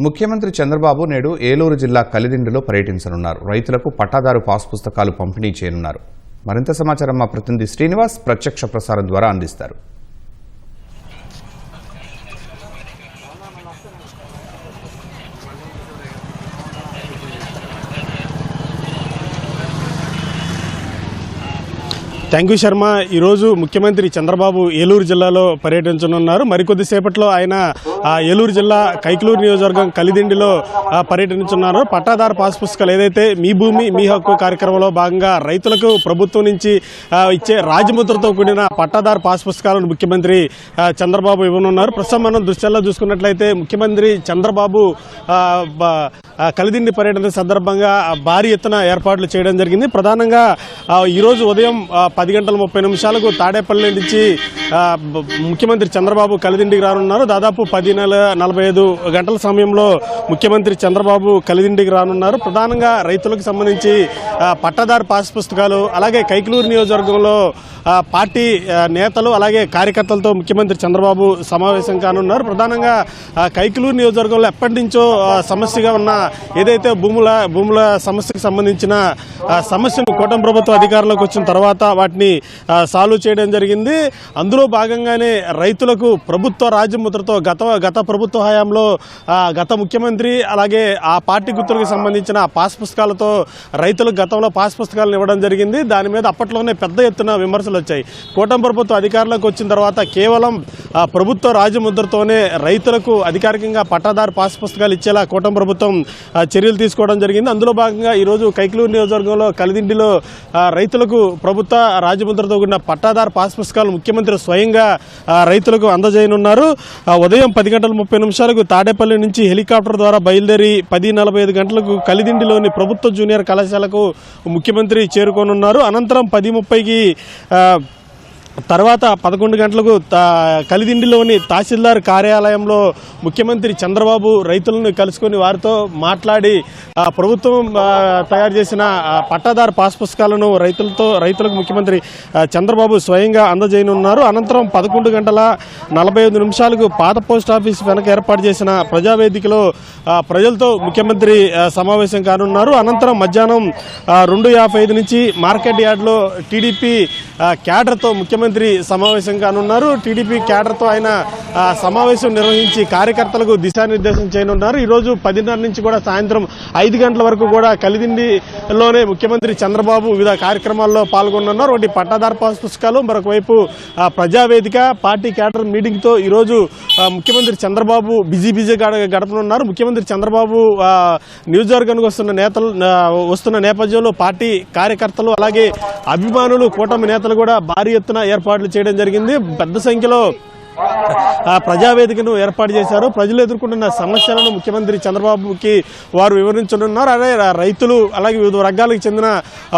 ముఖ్యమంత్రి చంద్రబాబు నేడు ఏలూరు జిల్లా కలిదిండిలో పర్యటించనున్నారు. రైతులకు పట్టాదారు పాస్ పుస్తకాలు పంపిణీ చేయనున్నారు. మరింత సమాచారం మా ప్రతినిధి శ్రీనివాస్ ప్రత్యక్ష ప్రసారం ద్వారా అందిస్తారు. Thank you Sharma. ఈరోజు ముఖ్యమంత్రి చంద్రబాబు ఏలూరు జిల్లాలో పర్యటించనున్నారు. మరికొద్దిసేపట్లో ఆయన ఏలూరు జిల్లా కైకలూరు నియోజకవర్గం కలిదిండిలో పర్యటించనున్నారు. పట్టాదారు పాస్ పుస్తకాలు ఏదైతే మీ భూమి మీ హక్కు కార్యక్రమంలో భాగంగా రైతులకు ప్రభుత్వం నుంచి ఇచ్చే రాజముద్రతో కూడిన పట్టాదారు పాస్ పుస్తకాలను ముఖ్యమంత్రి చంద్రబాబు ఇవ్వనున్నారు. ప్రస్తుతం మనం దృశ్యాల్లో చూసుకున్నట్లయితే ముఖ్యమంత్రి చంద్రబాబు కలిదిండి పర్యటన సందర్భంగా భారీ ఎత్తున ఏర్పాట్లు చేయడం జరిగింది. ప్రధానంగా ఈరోజు ఉదయం 10:30 తాడేపల్లి నుంచి ముఖ్యమంత్రి చంద్రబాబు కలిదిండికి రానున్నారు. దాదాపు 10:45 గంటల సమయంలో ముఖ్యమంత్రి చంద్రబాబు కలిదిండికి రానున్నారు. ప్రధానంగా రైతులకు సంబంధించి పట్టాదారు పాస్ పుస్తకాలు, అలాగే కైకలూరు నియోజకవర్గంలో పార్టీ నేతలు అలాగే కార్యకర్తలతో ముఖ్యమంత్రి చంద్రబాబు సమావేశం కానున్నారు. ప్రధానంగా కైకలూరు నియోజకవర్గంలో ఎప్పటి నుంచో సమస్యగా ఉన్న ఏదైతే భూముల సమస్యకు సంబంధించిన సమస్యను కూటమి ప్రభుత్వ అధికారంలోకి వచ్చిన తర్వాత వాటిని సాల్వ్ చేయడం జరిగింది. అందులో భాగంగానే రైతులకు ప్రభుత్వ రాజముద్రతో గత ప్రభుత్వ హయాంలో గత ముఖ్యమంత్రి అలాగే ఆ పార్టీ గుర్తులకు సంబంధించిన పాస్ పుస్తకాలతో రైతులకు గతంలో పాస్ పుస్తకాలను ఇవ్వడం జరిగింది. దాని మీద అప్పట్లోనే పెద్ద ఎత్తున విమర్శలు వచ్చాయి. కూటమి ప్రభుత్వ అధికారంలోకి వచ్చిన తర్వాత కేవలం ప్రభుత్వ రాజముద్రతోనే రైతులకు అధికారికంగా పట్టాదారు పాస్ పుస్తకాలు ఇచ్చేలా కూటమి ప్రభుత్వం చర్యలు తీసుకోవడం జరిగింది. అందులో భాగంగా ఈరోజు కైకలూరు నియోజకవర్గంలో కలిదిండిలో రైతులకు ప్రభుత్వ రాజముద్రతో కూడిన పట్టాదారు పాస్ పుస్తకాలు ముఖ్యమంత్రి స్వయంగా రైతులకు అందజేయనున్నారు. ఉదయం 10:30 తాడేపల్లి నుంచి హెలికాప్టర్ ద్వారా బయలుదేరి 10:45 గంటలకు కలిదిండిలోని ప్రభుత్వ జూనియర్ కళాశాలకు ముఖ్యమంత్రి చేరుకోనున్నారు. అనంతరం 10:30కి తర్వాత 11 గంటలకు కలిదిండిలోని తహసీల్దార్ కార్యాలయంలో ముఖ్యమంత్రి చంద్రబాబు రైతులను కలుసుకొని వారితో మాట్లాడి ప్రభుత్వం తయారు చేసిన పట్టాదారు పాస్ పుస్తకాలను రైతులకు ముఖ్యమంత్రి చంద్రబాబు స్వయంగా అందజేయనున్నారు. అనంతరం 11:45 పాత పోస్ట్ ఆఫీస్ వెనక ఏర్పాటు చేసిన ప్రజావేదికలో ప్రజలతో ముఖ్యమంత్రి సమావేశం కానున్నారు. అనంతరం మధ్యాహ్నం 2:55 నుంచి మార్కెట్ యార్డ్లో టీడీపీ క్యాడర్తో ముఖ్యమంత్రి సమావేశం కానున్నారు. టీడీపీ క్యాడర్తో ఆయన సమావేశం నిర్వహించి కార్యకర్తలకు దిశానిర్దేశం చేయనున్నారు. ఈరోజు 10:30 నుంచి కూడా సాయంత్రం 5 గంటల వరకు కూడా కలిదిండిలోనే ముఖ్యమంత్రి చంద్రబాబు వివిధ కార్యక్రమాల్లో పాల్గొనున్నారు. ఒకటి పట్టాదారు పాస్ పుస్తకాలు, మరొక వైపు ప్రజావేదిక పార్టీ క్యాడర్ మీటింగ్తో ఈరోజు ముఖ్యమంత్రి చంద్రబాబు బిజీగా గడపనున్నారు. ముఖ్యమంత్రి చంద్రబాబు నియోజకవర్గానికి వస్తున్న నేపథ్యంలో పార్టీ కార్యకర్తలు అలాగే అభిమానులు కూటమి నేతలు కూడా భారీ ఎత్తున ఏర్పాట్లు చేయడం జరిగింది. పెద్ద సంఖ్యలో ప్రజావేదికను ఏర్పాటు చేశారు. ప్రజలు ఎదుర్కొంటున్న సమస్యలను ముఖ్యమంత్రి చంద్రబాబుకి వారు వివరించనున్నారు. అలాగే రైతులు అలాగే వివిధ వర్గాలకు చెందిన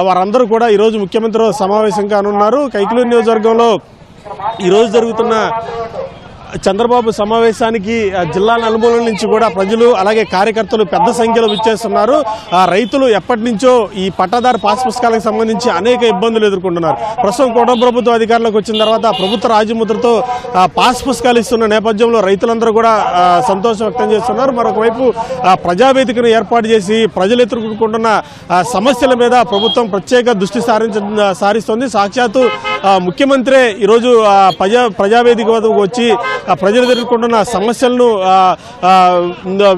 వారందరూ కూడా ఈరోజు ముఖ్యమంత్రితో సమావేశం కానున్నారు. కైకలూరు నియోజకవర్గంలో ఈరోజు జరుగుతున్న చంద్రబాబు సమావేశానికి జిల్లా నలుమూలల నుంచి కూడా ప్రజలు అలాగే కార్యకర్తలు పెద్ద సంఖ్యలో విచ్చేస్తున్నారు. రైతులు ఎప్పటి నుంచో ఈ పట్టాదారు పాస్ పుస్తకాలకు సంబంధించి అనేక ఇబ్బందులు ఎదుర్కొంటున్నారు. ప్రస్తుతం కూటమి ప్రభుత్వ అధికారంలోకి వచ్చిన తర్వాత ప్రభుత్వ రాజముద్రతో పాస్ పుస్తకాలు ఇస్తున్న నేపథ్యంలో రైతులందరూ కూడా సంతోషం వ్యక్తం చేస్తున్నారు. మరొక వైపు ప్రజావేదికను ఏర్పాటు చేసి ప్రజలు ఎదుర్కొంటున్న సమస్యల మీద ప్రభుత్వం ప్రత్యేక దృష్టి సారిస్తోంది. సాక్షాత్తు ముఖ్యమంత్రి ఈరోజు ప్రజావేదిక వద్దకు వచ్చి ప్రజలు ఎదుర్కొంటున్న సమస్యలను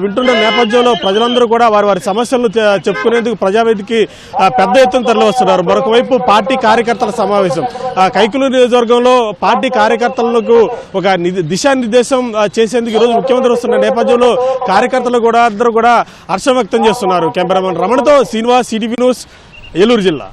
వింటున్న నేపథ్యంలో ప్రజలందరూ కూడా వారి సమస్యలను చెప్పుకునేందుకు ప్రజావేదికకి పెద్ద ఎత్తున తరలివస్తున్నారు. మరొక వైపు పార్టీ కార్యకర్తల సమావేశం కైకలూరు నియోజకవర్గంలో పార్టీ కార్యకర్తలకు ఒక దిశానిర్దేశం చేసేందుకు ఈరోజు ముఖ్యమంత్రి వస్తున్న నేపథ్యంలో కార్యకర్తలు కూడా అందరూ కూడా హర్షం వ్యక్తం చేస్తున్నారు. కెమెరామెన్ రమణతో శ్రీనివాస్, సిటీవీ న్యూస్, ఏలూరు జిల్లా.